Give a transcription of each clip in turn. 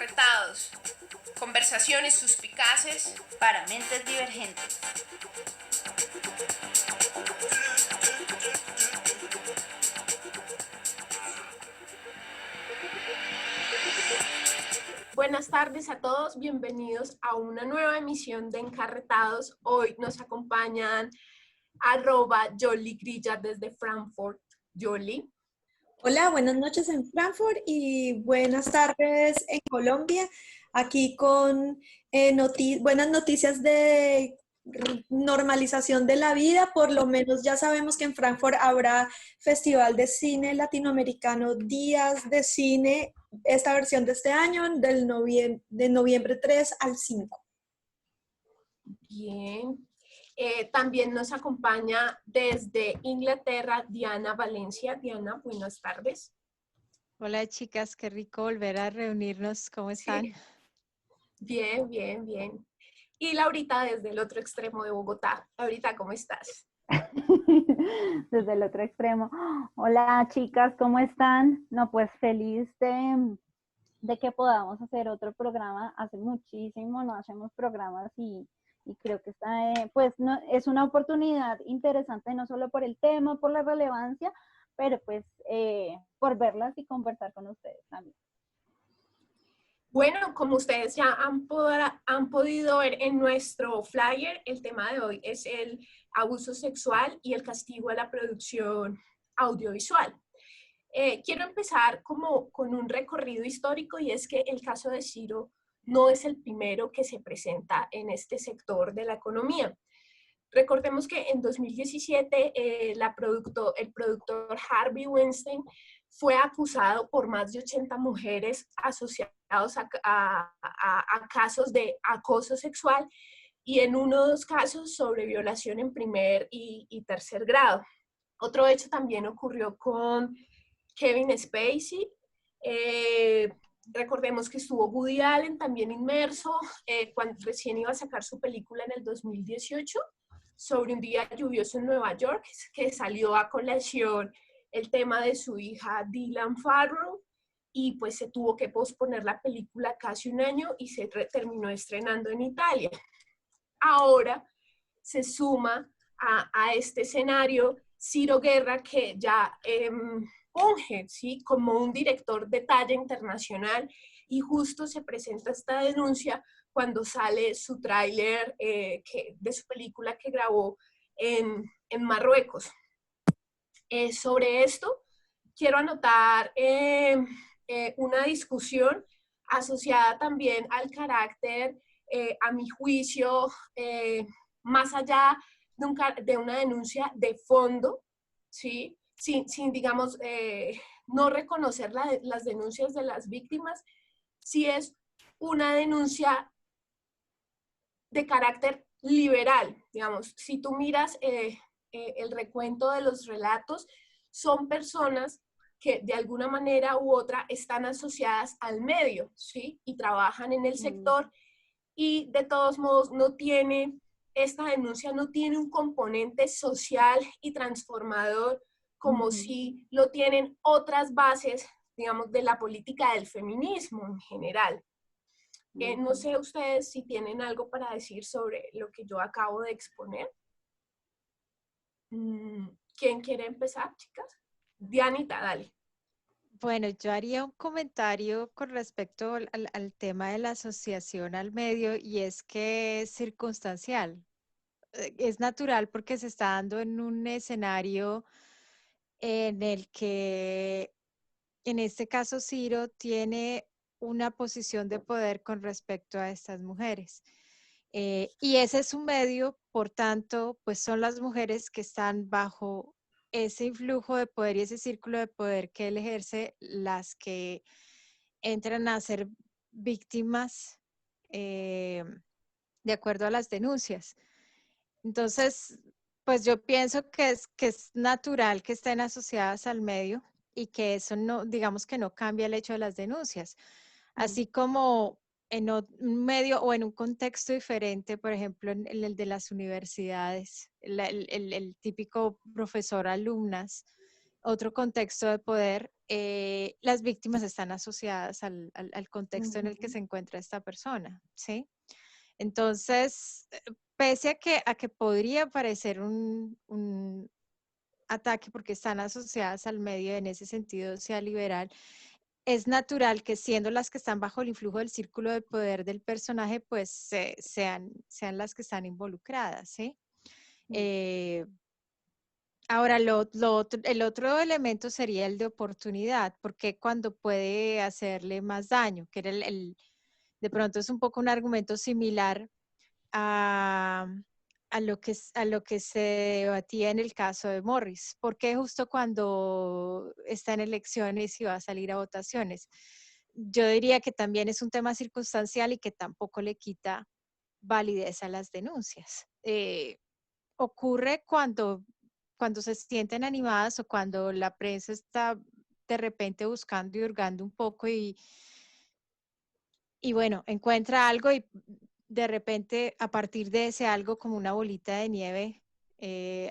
Encarretados. Conversaciones suspicaces para mentes divergentes. Buenas tardes a todos, bienvenidos a una nueva emisión de Encarretados. Hoy nos acompañan @Yoli Grilla desde Frankfurt. Yoli. Hola, buenas noches en Frankfurt y buenas tardes en Colombia. Aquí con buenas noticias de normalización de la vida. Por lo menos ya sabemos que en Frankfurt habrá Festival de Cine Latinoamericano, Días de Cine, esta versión de este año, de noviembre 3 al 5. Bien. También nos acompaña desde Inglaterra Diana Valencia. Diana, buenas tardes. Hola chicas, qué rico volver a reunirnos. ¿Cómo están? Sí. Bien, bien, bien. Y Laurita desde el otro extremo de Bogotá. Laurita, ¿cómo estás? Desde el otro extremo. Hola chicas, ¿cómo están? No, pues feliz de que podamos hacer otro programa. Hace muchísimo no hacemos programas y creo que es una oportunidad interesante, no solo por el tema, por la relevancia, pero pues por verlas y conversar con ustedes también. Bueno, como ustedes ya han podido ver en nuestro flyer, el tema de hoy es el abuso sexual y el castigo a la producción audiovisual. Quiero empezar con un recorrido histórico, y es que el caso de Ciro no es el primero que se presenta en este sector de la economía. Recordemos que en 2017 el productor Harvey Weinstein fue acusado por más de 80 mujeres asociados a casos de acoso sexual, y en unos casos sobre violación en primer y tercer grado. Otro hecho también ocurrió con Kevin Spacey. Recordemos que estuvo Woody Allen también inmerso cuando recién iba a sacar su película en el 2018 sobre un día lluvioso en Nueva York, que salió a colación el tema de su hija Dylan Farrow, y pues se tuvo que posponer la película casi un año y se terminó estrenando en Italia. Ahora se suma a este escenario Ciro Guerra, que ya funge, ¿sí?, como un director de talla internacional, y justo se presenta esta denuncia cuando sale su tráiler de su película que grabó en Marruecos. Sobre esto, quiero anotar una discusión asociada también al carácter, a mi juicio, más allá de una denuncia de fondo, ¿sí?, sin digamos, no reconocer las denuncias de las víctimas, si es una denuncia de carácter liberal. Digamos, si tú miras el recuento de los relatos, son personas que de alguna manera u otra están asociadas al medio, ¿sí?, y trabajan en el sector, y de todos modos esta denuncia no tiene un componente social y transformador como si lo tienen otras bases, digamos, de la política del feminismo en general. No sé ustedes si tienen algo para decir sobre lo que yo acabo de exponer. ¿Quién quiere empezar, chicas? Dianita, dale. Bueno, yo haría un comentario con respecto al tema de la asociación al medio, y es que es circunstancial. Es natural porque se está dando en un escenario en el que, en este caso, Ciro tiene una posición de poder con respecto a estas mujeres. Y ese es un medio, por tanto, pues son las mujeres que están bajo ese influjo de poder y ese círculo de poder que él ejerce, las que entran a ser víctimas de acuerdo a las denuncias. Entonces, pues yo pienso que es natural que estén asociadas al medio y que eso no, digamos que no cambia el hecho de las denuncias. Así como en un medio o en un contexto diferente, por ejemplo, en el de las universidades, el típico profesor-alumnas, otro contexto de poder, las víctimas están asociadas al contexto en el que Ujú. se encuentra esta persona, ¿sí? Entonces, pese a que podría parecer un ataque porque están asociadas al medio, en ese sentido sea liberal, es natural que siendo las que están bajo el influjo del círculo de poder del personaje, pues sean las que están involucradas, ¿sí? Mm. Eh, Ahora, el otro elemento sería el de oportunidad, porque cuando puede hacerle más daño, que era de pronto es un poco un argumento similar a, a lo que se debatía en el caso de Morris, porque justo cuando está en elecciones y va a salir a votaciones. Yo diría que también es un tema circunstancial y que tampoco le quita validez a las denuncias. Ocurre cuando se sienten animadas o cuando la prensa está de repente buscando y hurgando un poco y bueno, encuentra algo y de repente a partir de ese algo como una bolita de nieve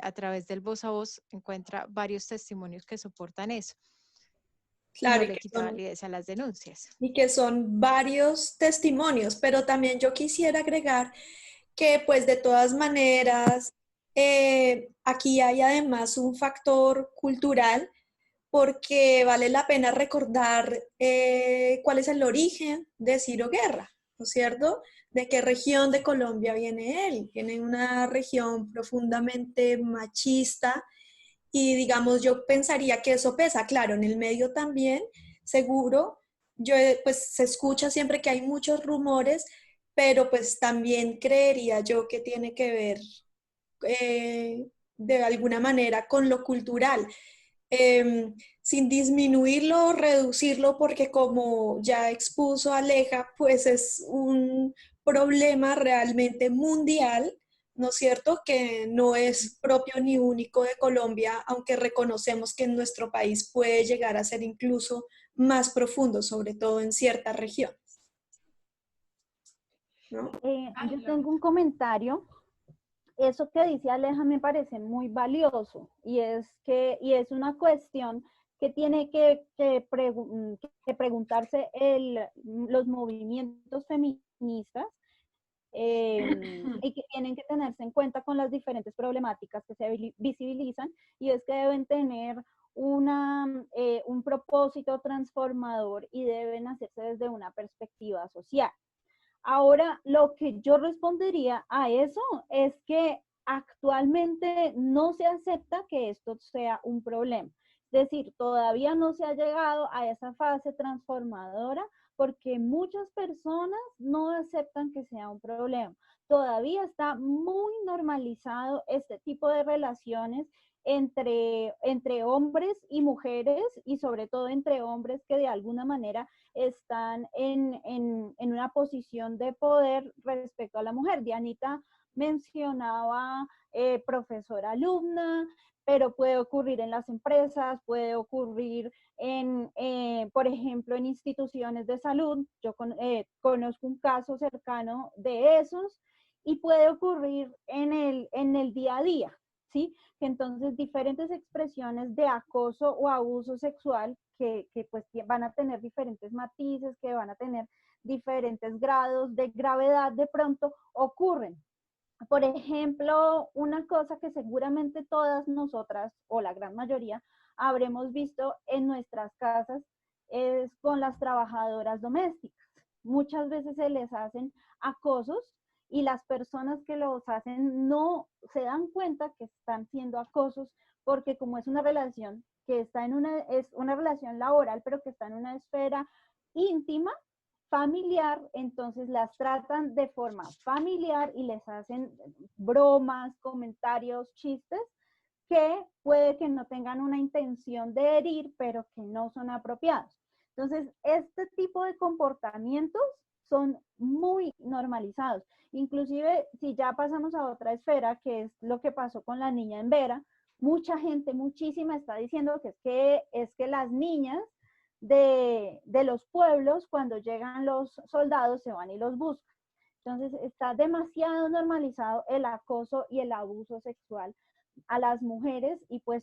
a través del voz a voz encuentra varios testimonios que soportan eso y no Claro, le quita validez a las denuncias. y que son varios testimonios, pero también yo quisiera agregar que pues de todas maneras aquí hay además un factor cultural porque vale la pena recordar cuál es el origen de Ciro Guerra, ¿no es cierto? ¿De qué región de Colombia viene él? Viene una región profundamente machista y digamos, yo pensaría que eso pesa, claro, en el medio también, seguro, pues se escucha siempre que hay muchos rumores, pero pues también creería yo que tiene que ver de alguna manera con lo cultural, sin disminuirlo o reducirlo, porque como ya expuso Aleja, pues es un problema realmente mundial, ¿no es cierto? Que no es propio ni único de Colombia, aunque reconocemos que en nuestro país puede llegar a ser incluso más profundo, sobre todo en ciertas regiones, ¿no? Yo tengo un comentario. Eso que dice Aleja me parece muy valioso y es una cuestión que tiene que preguntarse los movimientos feministas y que tienen que tenerse en cuenta con las diferentes problemáticas que se visibilizan, y es que deben tener un propósito transformador y deben hacerse desde una perspectiva social. Ahora, lo que yo respondería a eso es que actualmente no se acepta que esto sea un problema. Es decir, todavía no se ha llegado a esa fase transformadora porque muchas personas no aceptan que sea un problema. Todavía está muy normalizado este tipo de relaciones entre hombres y mujeres, y sobre todo entre hombres que de alguna manera están en una posición de poder respecto a la mujer. Dianita mencionaba profesora-alumna, pero puede ocurrir en las empresas, puede ocurrir por ejemplo, en instituciones de salud. Yo conozco un caso cercano de esos, y puede ocurrir en el día a día, ¿sí? Que entonces diferentes expresiones de acoso o abuso sexual que pues van a tener diferentes matices, que van a tener diferentes grados de gravedad, de pronto ocurren. Por ejemplo, una cosa que seguramente todas nosotras, o la gran mayoría, habremos visto en nuestras casas es con las trabajadoras domésticas. Muchas veces se les hacen acosos y las personas que los hacen no se dan cuenta que están siendo acosos, porque como es una relación que está es una relación laboral, pero que está en una esfera íntima, familiar, entonces las tratan de forma familiar y les hacen bromas, comentarios, chistes que puede que no tengan una intención de herir, pero que no son apropiados. Entonces, este tipo de comportamientos son muy normalizados. Inclusive, si ya pasamos a otra esfera, que es lo que pasó con la niña en Vera, mucha gente, muchísima, está diciendo que es que las niñas de los pueblos, cuando llegan los soldados, se van y los buscan. Entonces, está demasiado normalizado el acoso y el abuso sexual a las mujeres y pues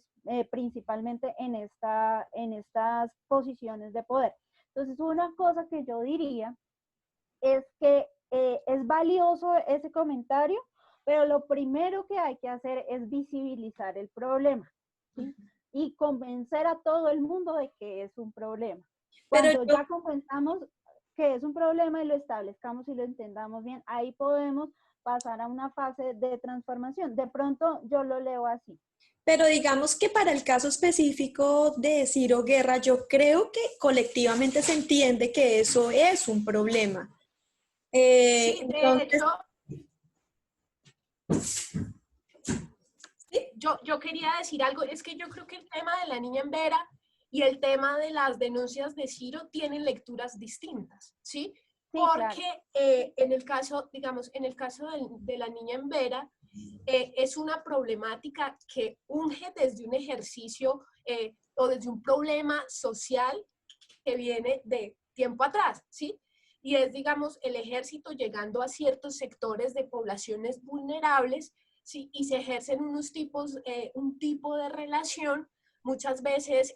principalmente en estas posiciones de poder. Entonces, una cosa que yo diría es que es valioso ese comentario, pero lo primero que hay que hacer es visibilizar el problema, ¿sí? Y convencer a todo el mundo de que es un problema. Cuando ya convenzamos que es un problema y lo establezcamos y lo entendamos bien, ahí podemos pasar a una fase de transformación. De pronto yo lo leo así. Pero digamos que para el caso específico de Ciro Guerra, yo creo que colectivamente se entiende que eso es un problema. Sí, Entonces, yo quería decir algo, es que yo creo que el tema de la niña en Vera y el tema de las denuncias de Ciro tienen lecturas distintas, ¿sí? Sí, porque claro. en el caso, digamos, en el caso de la niña en Vera, es una problemática que unge desde un ejercicio o desde un problema social que viene de tiempo atrás, ¿sí? Y es, digamos, el ejército llegando a ciertos sectores de poblaciones vulnerables, ¿sí? Y se ejercen unos tipos, un tipo de relación muchas veces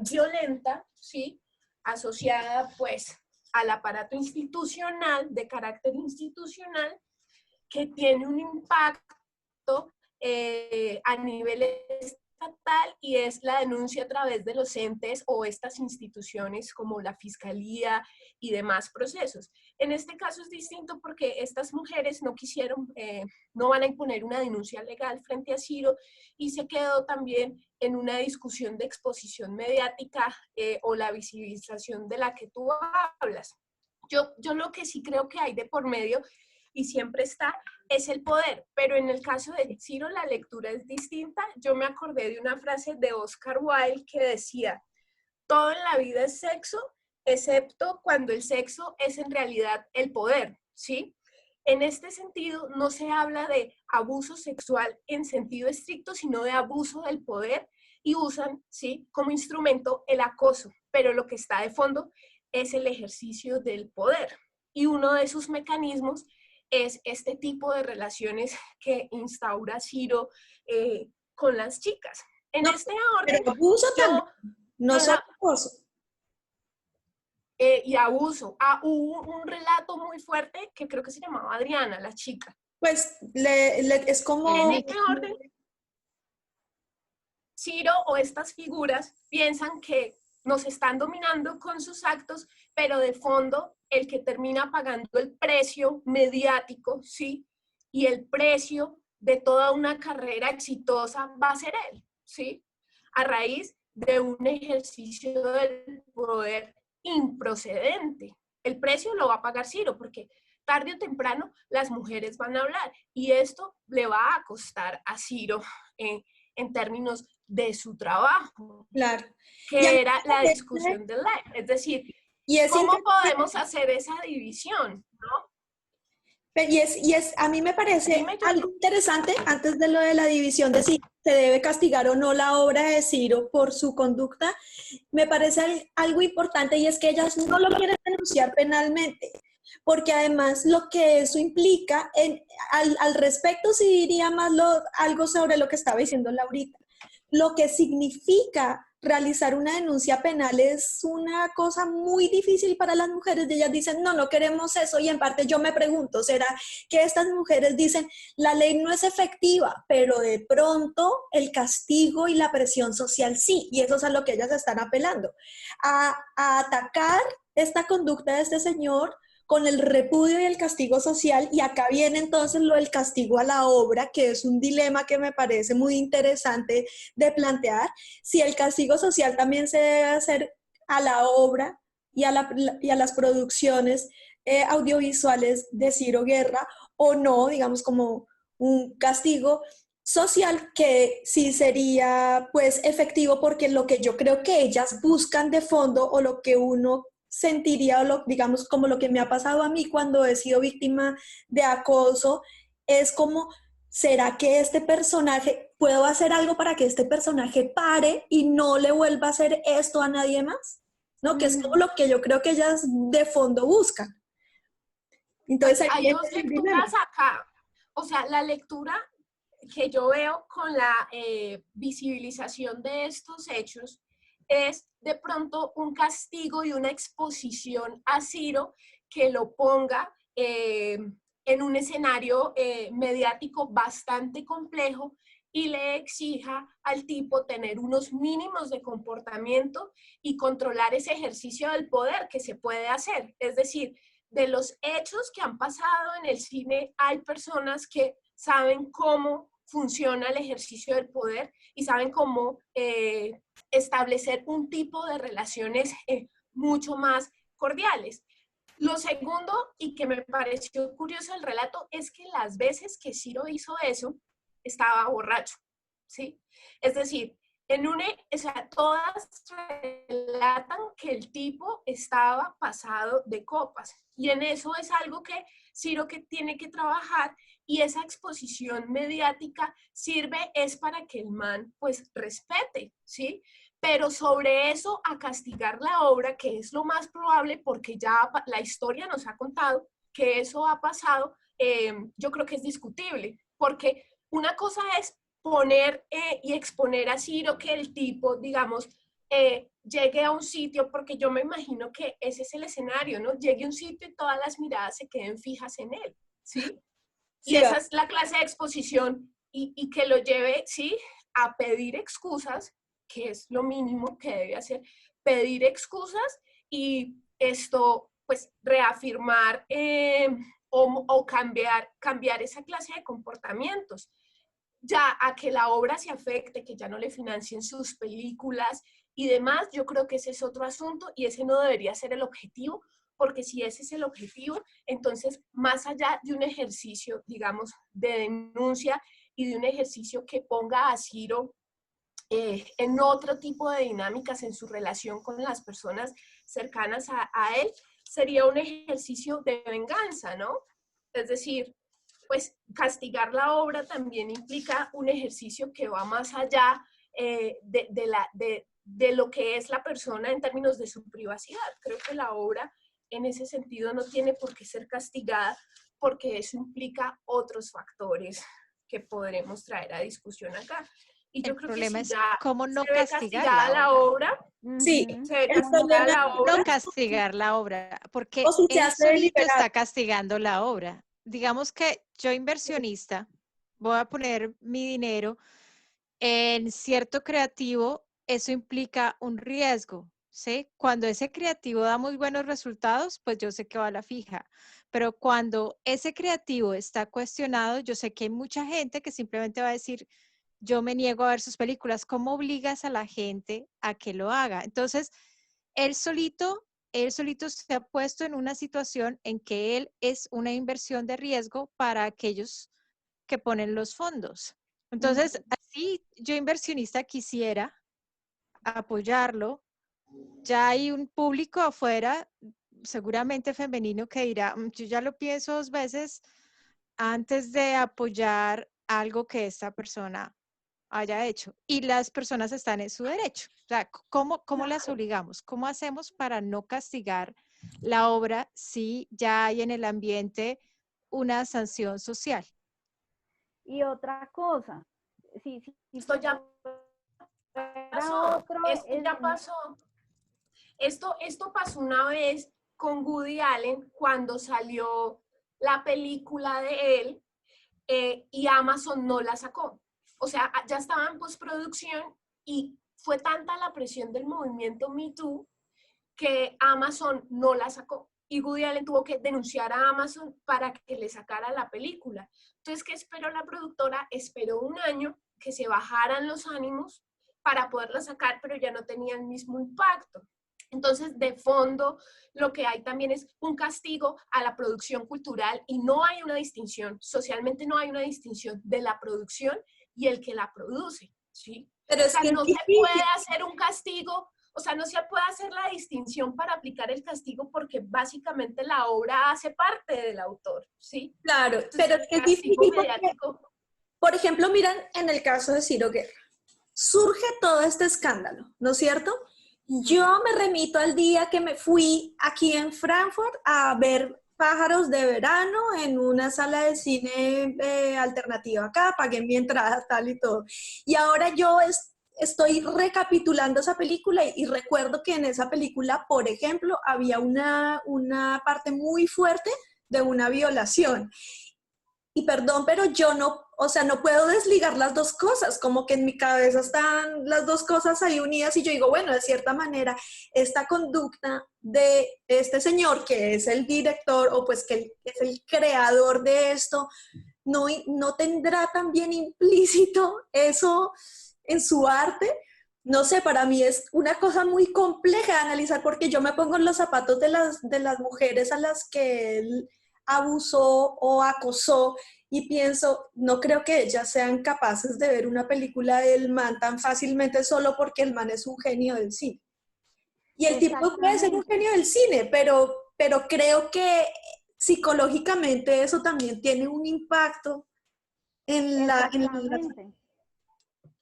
violenta, ¿sí? Asociada, pues, al aparato institucional, de carácter institucional, que tiene un impacto a nivel estatal y es la denuncia a través de los entes o estas instituciones como la fiscalía y demás procesos. En este caso es distinto porque estas mujeres no quisieron, no van a imponer una denuncia legal frente a Ciro y se quedó también en una discusión de exposición mediática o la visibilización de la que tú hablas. Yo lo que sí creo que hay de por medio y siempre está, es el poder. Pero en el caso de Ciro la lectura es distinta. Yo me acordé de una frase de Oscar Wilde que decía, todo en la vida es sexo, excepto cuando el sexo es en realidad el poder, ¿sí? En este sentido, no se habla de abuso sexual en sentido estricto, sino de abuso del poder y usan, ¿sí?, como instrumento el acoso, pero lo que está de fondo es el ejercicio del poder. Y uno de sus mecanismos es este tipo de relaciones que instaura Ciro con las chicas. En no, este orden, pero abuso también, no solo acoso. Y abuso. Hubo un relato muy fuerte que creo que se llamaba Adriana, la chica. Pues es como... En este orden, Ciro o estas figuras piensan que nos están dominando con sus actos, pero de fondo el que termina pagando el precio mediático, ¿sí? Y el precio de toda una carrera exitosa va a ser él, ¿sí? A raíz de un ejercicio del poder improcedente. El precio lo va a pagar Ciro, porque tarde o temprano las mujeres van a hablar y esto le va a costar a Ciro en términos de su trabajo, Claro. que era la discusión del live. Es decir, ¿cómo podemos hacer esa división? ¿No? A mí me parece algo interesante, antes de lo de la división de si se debe castigar o no la obra de Ciro por su conducta, me parece algo importante y es que ellas no lo quieren denunciar penalmente, porque además lo que eso implica, al respecto sí diría más algo sobre lo que estaba diciendo Laurita. Lo que significa realizar una denuncia penal es una cosa muy difícil para las mujeres. Ellas dicen, no queremos eso. Y en parte yo me pregunto, ¿será que estas mujeres dicen, la ley no es efectiva, pero de pronto el castigo y la presión social sí? Y eso es a lo que ellas están apelando. A atacar esta conducta de este señor con el repudio y el castigo social, y acá viene entonces lo del castigo a la obra, que es un dilema que me parece muy interesante de plantear, si el castigo social también se debe hacer a la obra y a las producciones audiovisuales de Ciro Guerra, o no, digamos como un castigo social que sí sería pues efectivo, porque lo que yo creo que ellas buscan de fondo, o lo que uno sentiría, o digamos como lo que me ha pasado a mí cuando he sido víctima de acoso, es como, ¿será que este personaje, puedo hacer algo para que este personaje pare y no le vuelva a hacer esto a nadie más? ¿No? Que es como lo que yo creo que ellas de fondo buscan. Entonces hay dos lecturas acá. O sea, la lectura que yo veo con la visibilización de estos hechos es de pronto un castigo y una exposición a Ciro que lo ponga en un escenario mediático bastante complejo y le exija al tipo tener unos mínimos de comportamiento y controlar ese ejercicio del poder que se puede hacer. Es decir, de los hechos que han pasado en el cine, hay personas que saben cómo funciona el ejercicio del poder y saben cómo establecer un tipo de relaciones mucho más cordiales. Lo segundo, y que me pareció curioso el relato, es que las veces que Ciro hizo eso, estaba borracho, ¿sí? Es decir, o sea, todas relatan que el tipo estaba pasado de copas. Y en eso es algo que Ciro que tiene que trabajar, y esa exposición mediática sirve es para que el man pues respete, ¿sí? Pero sobre eso a castigar la obra, que es lo más probable porque ya la historia nos ha contado que eso ha pasado, yo creo que es discutible, porque una cosa es poner y exponer a Ciro que el tipo, digamos, llegue a un sitio, porque yo me imagino que ese es el escenario, ¿no? Llegue a un sitio y todas las miradas se queden fijas en él, ¿sí? Y Sí, esa es la clase de exposición y que lo lleve, ¿sí? A pedir excusas, que es lo mínimo que debe hacer, pedir excusas y esto, pues, reafirmar o cambiar esa clase de comportamientos. Ya a que la obra se afecte, que ya no le financien sus películas y demás, yo creo que ese es otro asunto y ese no debería ser el objetivo, porque si ese es el objetivo, entonces más allá de un ejercicio, digamos, de denuncia y de un ejercicio que ponga a Ciro en otro tipo de dinámicas en su relación con las personas cercanas a él, sería un ejercicio de venganza, ¿no? Es decir, pues castigar la obra también implica un ejercicio que va más allá de lo que es la persona en términos de su privacidad. Creo que la obra en ese sentido no tiene por qué ser castigada, porque eso implica otros factores que podremos traer a discusión acá. Y yo El creo que problema si es ya cómo no se ve castigar castigada la la obra. obra, sí, se ve el castigada problema la obra. No castigar la obra, porque o si se él hace solito deliberado. está castigando la obra. Digamos que yo inversionista voy a poner mi dinero en cierto creativo, eso implica un riesgo, ¿sí? Cuando ese creativo da muy buenos resultados, pues yo sé que va a la fija. Pero cuando ese creativo está cuestionado, yo sé que hay mucha gente que simplemente va a decir, yo me niego a ver sus películas. ¿Cómo obligas a la gente a que lo haga? Entonces, él solito, él solito se ha puesto en una situación en que él es una inversión de riesgo para aquellos que ponen los fondos. Entonces, así yo inversionista quisiera apoyarlo. Ya hay un público afuera, seguramente femenino, que dirá, yo ya lo pienso dos veces antes de apoyar algo que esta persona haya hecho. Y las personas están en su derecho. O sea, ¿cómo las obligamos? ¿Cómo hacemos para no castigar la obra si ya hay en el ambiente una sanción social? Y otra cosa, si Esto ya fuera pasó, otro, esto ya pasó. Esto pasó una vez con Woody Allen cuando salió la película de él y Amazon no la sacó. O sea, ya estaba en postproducción y fue tanta la presión del movimiento Me Too que Amazon no la sacó. Y Woody Allen tuvo que denunciar a Amazon para que le sacara la película. Entonces, ¿qué esperó la productora? Esperó un año que se bajaran los ánimos para poderla sacar, pero ya no tenía el mismo impacto. Entonces, de fondo, lo que hay también es un castigo a la producción cultural y no hay una distinción, socialmente no hay una distinción de la producción y el que la produce, ¿sí? Pero O es sea, que es no se difícil. puede hacer un castigo, o sea, no se puede hacer la distinción para aplicar el castigo porque básicamente la obra hace parte del autor, ¿sí? Claro, Entonces, pero es el que es castigo difícil porque, mediático, por ejemplo, miran en el caso de Ciro Guerra, surge todo este escándalo, ¿no es cierto? Yo me remito al día que me fui aquí en Frankfurt a ver pájaros de verano en una sala de cine alternativa acá, pagué mi entrada, tal y todo. Y ahora yo estoy recapitulando esa película y recuerdo que en esa película, por ejemplo, había una parte muy fuerte de una violación. Y perdón, pero yo no, o sea, no puedo desligar las dos cosas, como que en mi cabeza están las dos cosas ahí unidas y yo digo, bueno, de cierta manera, esta conducta de este señor que es el director o pues que es el creador de esto, no tendrá también implícito eso en su arte. No sé, para mí es una cosa muy compleja de analizar porque yo me pongo en los zapatos de las mujeres a las que él abusó o acosó y pienso, no creo que ellas sean capaces de ver una película del man tan fácilmente solo porque el man es un genio del cine. Y el tipo puede ser un genio del cine, pero creo que psicológicamente eso también tiene un impacto en la... Exactamente.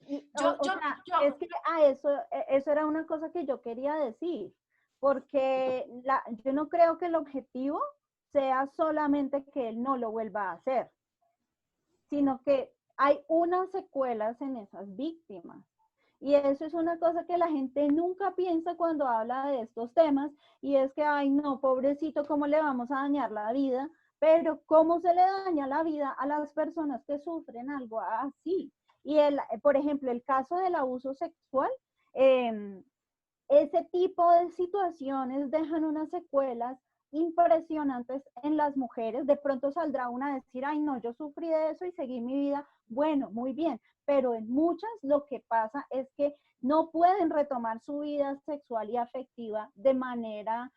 Es que eso era una cosa que yo quería decir, porque yo no creo que el objetivo sea solamente que él no lo vuelva a hacer, sino que hay unas secuelas en esas víctimas. Y eso es una cosa que la gente nunca piensa cuando habla de estos temas, y es que, ay no, pobrecito, ¿cómo le vamos a dañar la vida? Pero ¿cómo se le daña la vida a las personas que sufren algo así? Y por ejemplo, el caso del abuso sexual, ese tipo de situaciones dejan unas secuelas impresionantes en las mujeres. De pronto saldrá una a decir, ay no, yo sufrí de eso y seguí mi vida. Bueno, muy bien, pero en muchas lo que pasa es que no pueden retomar su vida sexual y afectiva de manera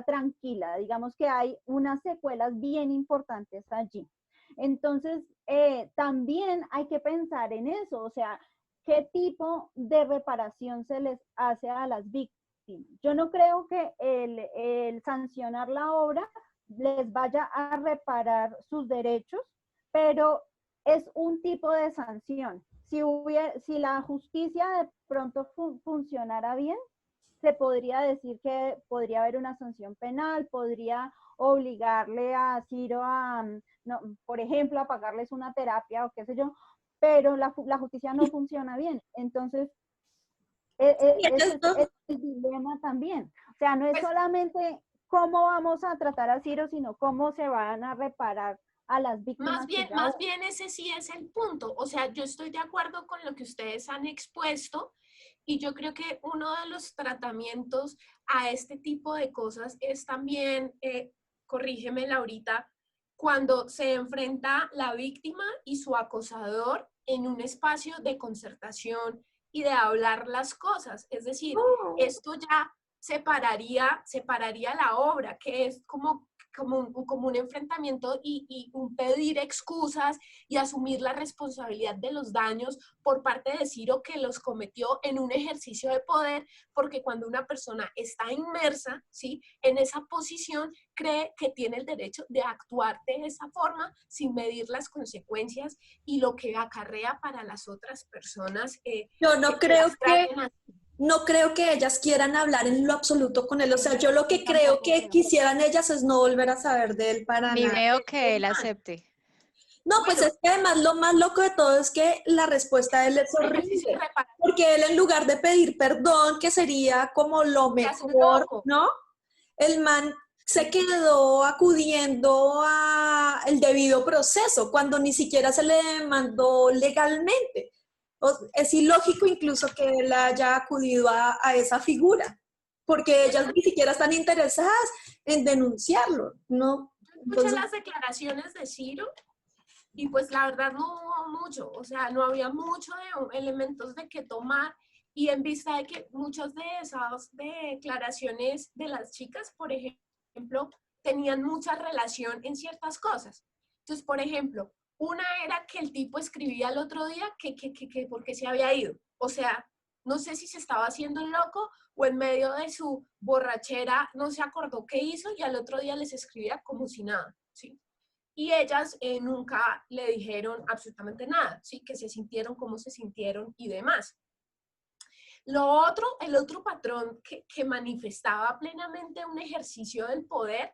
tranquila. Digamos que hay unas secuelas bien importantes allí. Entonces, también hay que pensar en eso, o sea, ¿qué tipo de reparación se les hace a las víctimas? Yo no creo que el sancionar la obra les vaya a reparar sus derechos, pero es un tipo de sanción. Si la justicia de pronto funcionara bien, se podría decir que podría haber una sanción penal, podría obligarle a Ciro no, por ejemplo, a pagarles una terapia o qué sé yo, pero la justicia no funciona bien. Entonces, ese es el dilema también. O sea, no es solamente cómo vamos a tratar a Ciro, sino cómo se van a reparar a las víctimas. Más bien ese sí es el punto. O sea, yo estoy de acuerdo con lo que ustedes han expuesto y yo creo que uno de los tratamientos a este tipo de cosas es también, corrígeme Laurita, cuando se enfrenta la víctima y su acosador en un espacio de concertación y de hablar las cosas. Es decir, esto ya separaría la obra, que es como un enfrentamiento y un pedir excusas y asumir la responsabilidad de los daños por parte de Ciro, que los cometió en un ejercicio de poder, porque cuando una persona está inmersa, ¿sí?, en esa posición, cree que tiene el derecho de actuar de esa forma sin medir las consecuencias y lo que acarrea para las otras personas. Yo no creo que... No creo que ellas quieran hablar en lo absoluto con él. O sea, yo lo que creo que quisieran ellas es no volver a saber de él para Ni nada. veo que él acepte. No, pues es que además lo más loco de todo es que la respuesta de él es horrible. Porque él, en lugar de pedir perdón, que sería como lo mejor, ¿no? El man se quedó acudiendo a el debido proceso cuando ni siquiera se le demandó legalmente. Es ilógico incluso que él haya acudido a esa figura, porque ellas ni siquiera están interesadas en denunciarlo, ¿no? Entonces, escuché las declaraciones de Ciro y pues la verdad no hubo mucho, o sea, no había mucho de elementos de qué tomar, y en vista de que muchas de esas declaraciones de las chicas, por ejemplo, tenían mucha relación en ciertas cosas. Entonces, por ejemplo, una era que el tipo escribía el otro día que porque se había ido. O sea, no sé si se estaba haciendo loco o en medio de su borrachera no se acordó qué hizo y al otro día les escribía como si nada, ¿sí? Y ellas nunca le dijeron absolutamente nada, ¿sí? Que se sintieron como se sintieron y demás. El otro patrón que manifestaba plenamente un ejercicio del poder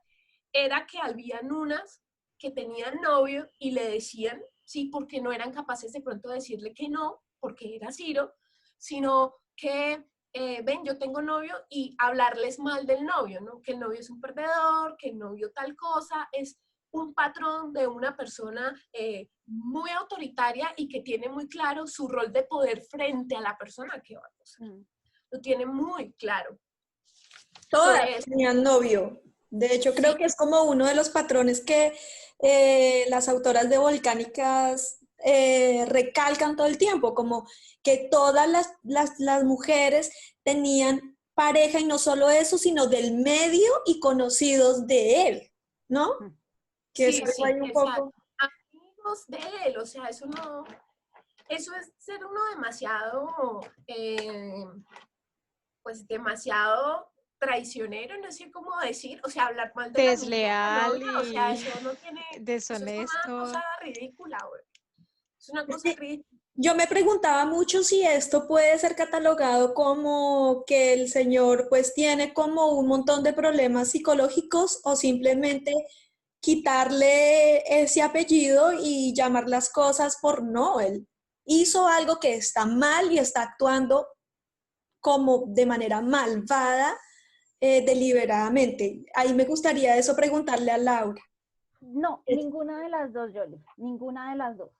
era que habían unas que tenían novio y le decían, sí, porque no eran capaces de pronto de decirle que no, porque era Ciro, sino que, ven, yo tengo novio y hablarles mal del novio, ¿no? Que el novio es un perdedor, que el novio tal cosa, es un patrón de una persona muy autoritaria y que tiene muy claro su rol de poder frente a la persona que va a acosar. Lo tiene muy claro. Todas Sobre eso. tenían novio. De hecho, creo que es como uno de los patrones que las autoras de Volcánicas recalcan todo el tiempo, como que todas las mujeres tenían pareja y no solo eso, sino del medio y conocidos de él, ¿no? Que Sí, es algo ahí un exacto. poco... Amigos de él, o sea, eso no, eso es ser uno demasiado, pues demasiado traicionero, no sé cómo decir, o sea, hablar mal de la amiga de la Desleal novia, o sea, y eso no tiene, eso es una deshonesto. cosa ridícula, güey. Es una cosa ridícula. Yo me preguntaba mucho si esto puede ser catalogado como que el señor pues tiene como un montón de problemas psicológicos o simplemente quitarle ese apellido y llamar las cosas por no. Él hizo algo que está mal y está actuando como de manera malvada, deliberadamente. Ahí me gustaría eso preguntarle a Laura. No, ninguna de las dos, Yoli, ninguna de las dos.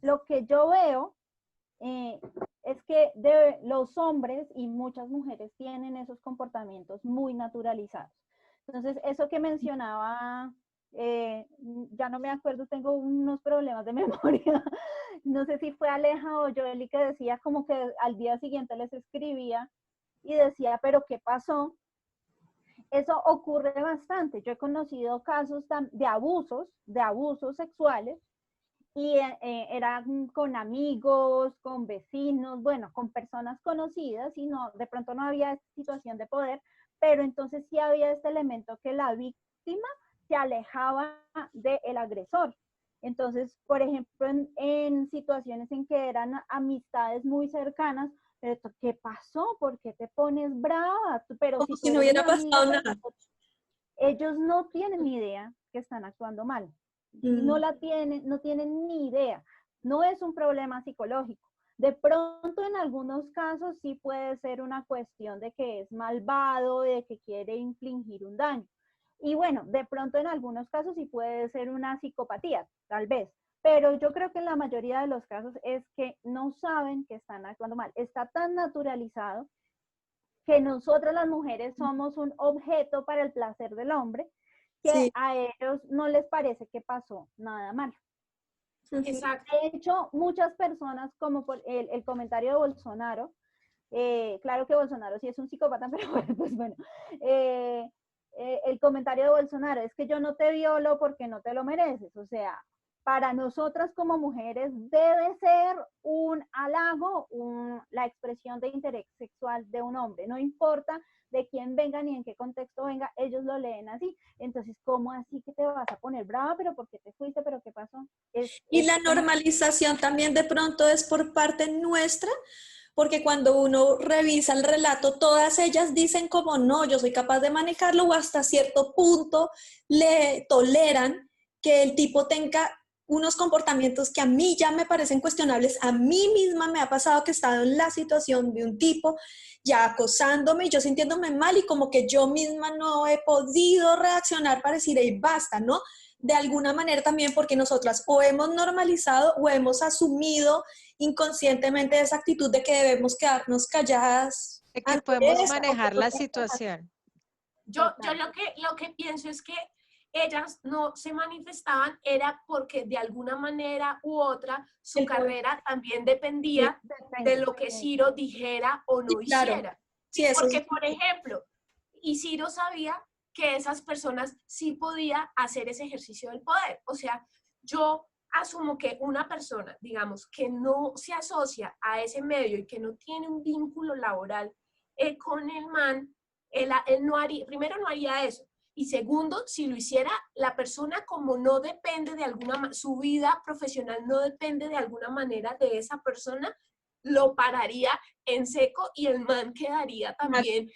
Lo que yo veo es que los hombres y muchas mujeres tienen esos comportamientos muy naturalizados. Entonces, eso que mencionaba, ya no me acuerdo, tengo unos problemas de memoria. No sé si fue Aleja o Joeli que decía como que al día siguiente les escribía y decía, pero ¿qué pasó? Eso ocurre bastante. Yo he conocido casos de abusos sexuales, y eran con amigos, con vecinos, bueno, con personas conocidas, y no, de pronto no había esta situación de poder, pero entonces sí había este elemento que la víctima se alejaba del agresor. Entonces, por ejemplo, en situaciones en que eran amistades muy cercanas, ¿qué pasó? ¿Por qué te pones brava? Pero Como si tú si no eres mi hubiera amiga, pasado nada. ellos no tienen ni idea que están actuando mal. No tienen ni idea. No es un problema psicológico. De pronto, en algunos casos, sí puede ser una cuestión de que es malvado, de que quiere infligir un daño. Y bueno, de pronto en algunos casos sí puede ser una psicopatía, tal vez. Pero yo creo que en la mayoría de los casos es que no saben que están actuando mal. Está tan naturalizado que nosotras las mujeres somos un objeto para el placer del hombre, que Sí. a ellos no les parece que pasó nada malo. Exacto. De hecho, muchas personas, como por el comentario de Bolsonaro, claro que Bolsonaro sí es un psicópata, pero bueno, pues bueno, el comentario de Bolsonaro es que yo no te violo porque no te lo mereces. O sea, para nosotras como mujeres debe ser un halago, la expresión de interés sexual de un hombre. No importa de quién venga ni en qué contexto venga, ellos lo leen así. Entonces, ¿cómo así que te vas a poner brava? ¿Pero por qué te fuiste? ¿Pero qué pasó? Y la normalización también de pronto es por parte nuestra, porque cuando uno revisa el relato, todas ellas dicen como no, yo soy capaz de manejarlo o hasta cierto punto le toleran que el tipo tenga unos comportamientos que a mí ya me parecen cuestionables. A mí misma me ha pasado que he estado en la situación de un tipo ya acosándome y yo sintiéndome mal y como que yo misma no he podido reaccionar para decir, hey, basta, ¿no? De alguna manera también porque nosotras o hemos normalizado o hemos asumido inconscientemente esa actitud de que debemos quedarnos calladas. De que podemos Eso. manejar la situación. Yo lo que pienso es que ellas no se manifestaban era porque de alguna manera u otra su El poder. carrera también dependía de lo que Ciro dijera o no Sí, claro. hiciera. Sí, eso Porque, es. por ejemplo, y Ciro sabía que esas personas sí podía hacer ese ejercicio del poder. O sea, yo asumo que una persona, digamos, que no se asocia a ese medio y que no tiene un vínculo laboral con el man, él no haría, primero no haría eso. Y segundo, si lo hiciera, la persona como no depende de alguna, su vida profesional no depende de alguna manera de esa persona, lo pararía en seco y el man quedaría también,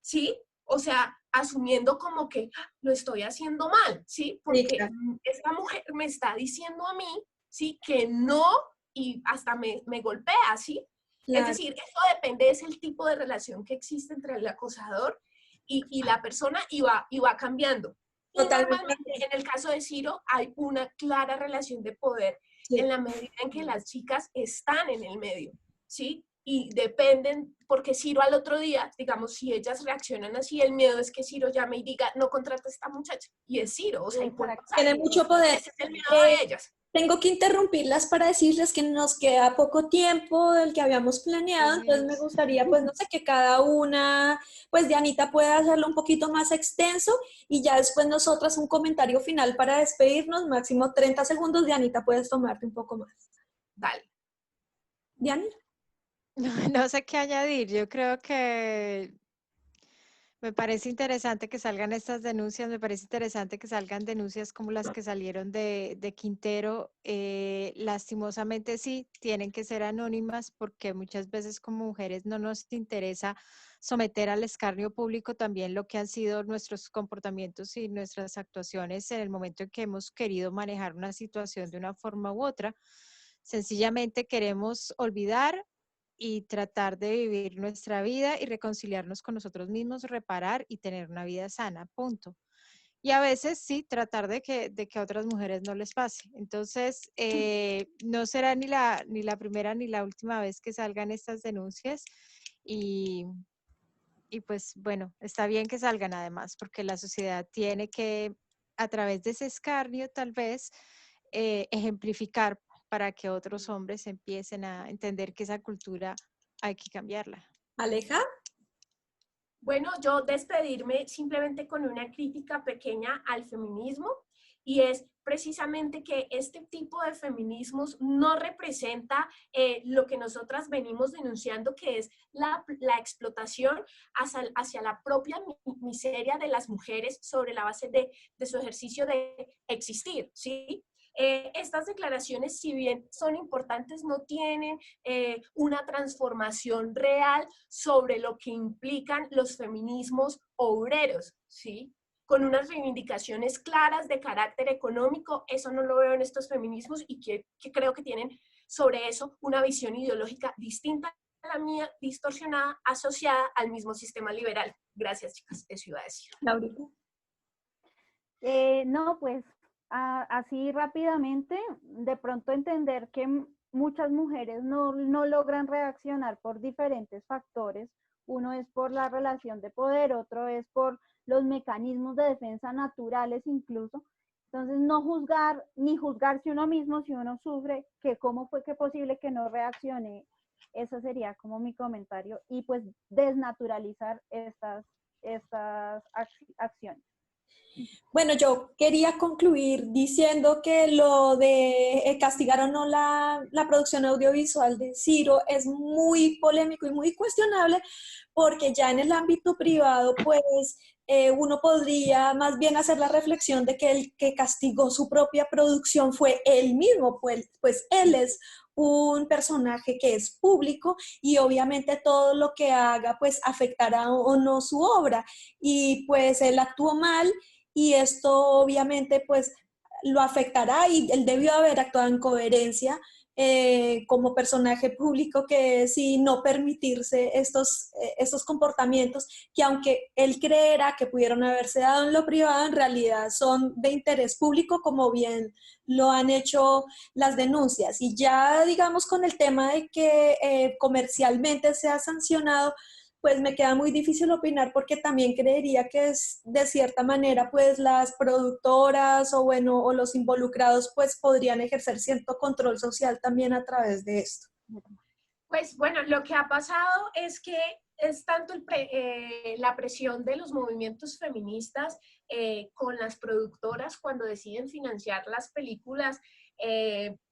¿sí? O sea, asumiendo como que lo estoy haciendo mal, ¿sí? Porque claro. esta mujer me está diciendo a mí, ¿sí? Que no, y hasta me golpea, ¿sí? Es Claro. decir, eso depende, es el tipo de relación que existe entre el acosador y la persona y va cambiando. Y Totalmente. normalmente en el caso de Ciro hay una clara relación de poder Sí. en la medida en que las chicas están en el medio, ¿sí? Y dependen, porque Ciro al otro día, digamos, si ellas reaccionan así, el miedo es que Ciro llame y diga, no contrata a esta muchacha. Y es Ciro, o sea, y puede pasar. Tiene mucho poder. Ese es el miedo de ellas. Tengo que interrumpirlas para decirles que nos queda poco tiempo del que habíamos planeado, entonces me gustaría, pues no sé, que cada una, pues Dianita pueda hacerlo un poquito más extenso y ya después nosotras un comentario final para despedirnos, máximo 30 segundos. Dianita, puedes tomarte un poco más. Dale. Diana. No sé qué añadir. Yo creo que me parece interesante que salgan estas denuncias, me parece interesante que salgan denuncias como las que salieron de Quintero. Lastimosamente sí, tienen que ser anónimas porque muchas veces como mujeres no nos interesa someter al escarnio público también lo que han sido nuestros comportamientos y nuestras actuaciones en el momento en que hemos querido manejar una situación de una forma u otra. Sencillamente queremos olvidar y tratar de vivir nuestra vida y reconciliarnos con nosotros mismos, reparar y tener una vida sana, punto. Y a veces sí, tratar de que a otras mujeres no les pase. Entonces, no será ni la primera ni la última vez que salgan estas denuncias y pues bueno, está bien que salgan además, porque la sociedad tiene que, a través de ese escarnio tal vez, ejemplificar para que otros hombres empiecen a entender que esa cultura hay que cambiarla. Aleja. Bueno, yo despedirme simplemente con una crítica pequeña al feminismo y es precisamente que este tipo de feminismos no representa lo que nosotras venimos denunciando, que es la explotación hacia la propia miseria de las mujeres sobre la base de su ejercicio de existir, ¿sí? Estas declaraciones, si bien son importantes, no tienen una transformación real sobre lo que implican los feminismos obreros, ¿sí? Con unas reivindicaciones claras de carácter económico, eso no lo veo en estos feminismos y que creo que tienen sobre eso una visión ideológica distinta a la mía, distorsionada, asociada al mismo sistema liberal. Gracias, chicas, eso iba a decir. Laurita. No, pues así rápidamente, de pronto entender que muchas mujeres no logran reaccionar por diferentes factores. Uno es por la relación de poder, otro es por los mecanismos de defensa naturales incluso. Entonces, no juzgar, ni juzgarse uno mismo si uno sufre, que cómo fue que posible que no reaccione. Eso sería como mi comentario. Y pues desnaturalizar estas acciones. Bueno, yo quería concluir diciendo que lo de castigar o no la producción audiovisual de Ciro es muy polémico y muy cuestionable porque ya en el ámbito privado, pues uno podría más bien hacer la reflexión de que el que castigó su propia producción fue él mismo, pues él es un personaje que es público y obviamente todo lo que haga pues afectará o no su obra y pues él actuó mal y esto obviamente pues lo afectará y él debió haber actuado en coherencia como personaje público que sí no permitirse estos comportamientos que aunque él creerá que pudieron haberse dado en lo privado, en realidad son de interés público como bien lo han hecho las denuncias. Y ya digamos con el tema de que comercialmente se ha sancionado, pues me queda muy difícil opinar porque también creería que es de cierta manera pues las productoras o bueno o los involucrados pues podrían ejercer cierto control social también a través de esto. Pues bueno, lo que ha pasado es que es tanto la presión de los movimientos feministas con las productoras cuando deciden financiar las películas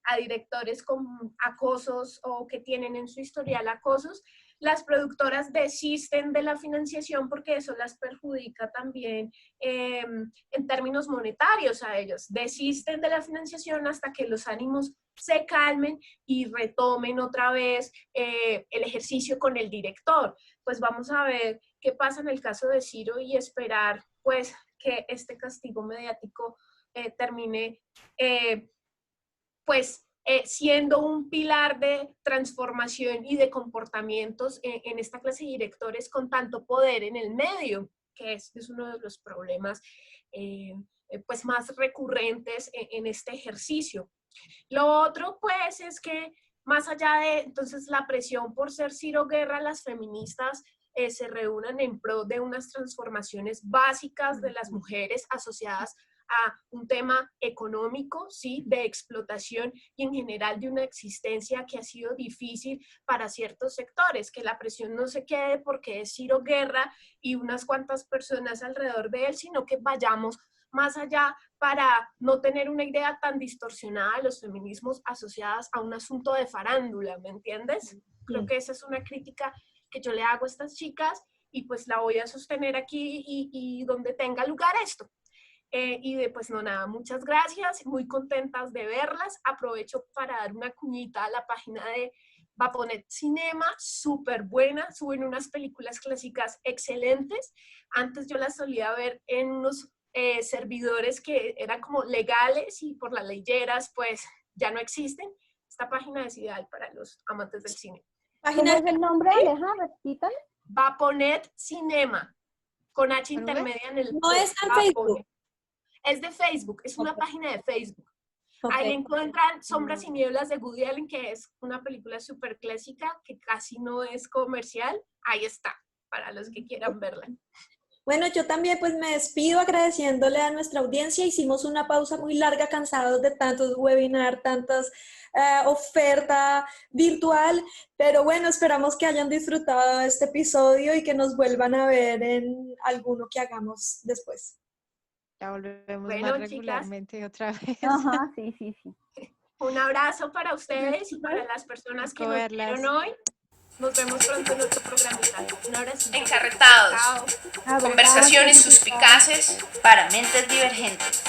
a directores con acosos o que tienen en su historial acosos, las productoras desisten de la financiación porque eso las perjudica también en términos monetarios a ellos. Desisten de la financiación hasta que los ánimos se calmen y retomen otra vez el ejercicio con el director. Pues vamos a ver qué pasa en el caso de Ciro y esperar pues que este castigo mediático termine siendo un pilar de transformación y de comportamientos en esta clase de directores con tanto poder en el medio, que es uno de los problemas pues más recurrentes en este ejercicio. Lo otro, pues, es que más allá de, entonces, la presión por ser Ciro Guerra, las feministas se reúnan en pro de unas transformaciones básicas de las mujeres asociadas a un tema económico, ¿sí? De explotación y en general de una existencia que ha sido difícil para ciertos sectores, que la presión no se quede porque es Ciro Guerra y unas cuantas personas alrededor de él, sino que vayamos más allá para no tener una idea tan distorsionada de los feminismos asociadas a un asunto de farándula, ¿me entiendes? Creo que esa es una crítica que yo le hago a estas chicas y pues la voy a sostener aquí y donde tenga lugar esto. Pues no nada, muchas gracias, muy contentas de verlas. Aprovecho para dar una cuñita a la página de Vaponet Cinema, súper buena, suben unas películas clásicas excelentes. Antes yo las solía ver en unos servidores que eran como legales y por las leyeras pues ya no existen. Esta página es ideal para los amantes del cine. ¿Cómo es el nombre, Aleja? Repítale. Vaponet Cinema, con H intermedia en el... No es en Facebook. Es de Facebook, es una página de Facebook. Ahí encuentran Sombras y Nieblas de Woody Allen, que es una película súper clásica, que casi no es comercial. Ahí está, para los que quieran verla. Bueno, yo también pues me despido agradeciéndole a nuestra audiencia. Hicimos una pausa muy larga, cansados de tantos webinars, tantas oferta virtual, pero bueno, esperamos que hayan disfrutado de este episodio y que nos vuelvan a ver en alguno que hagamos después. Ya volvemos Bueno, más regularmente otra vez. Ajá, sí. Un abrazo para ustedes y para las personas que nos vieron hoy. Nos vemos pronto en otro programa. Un abrazo. Encarretados. Chao. Conversaciones suspicaces para mentes divergentes.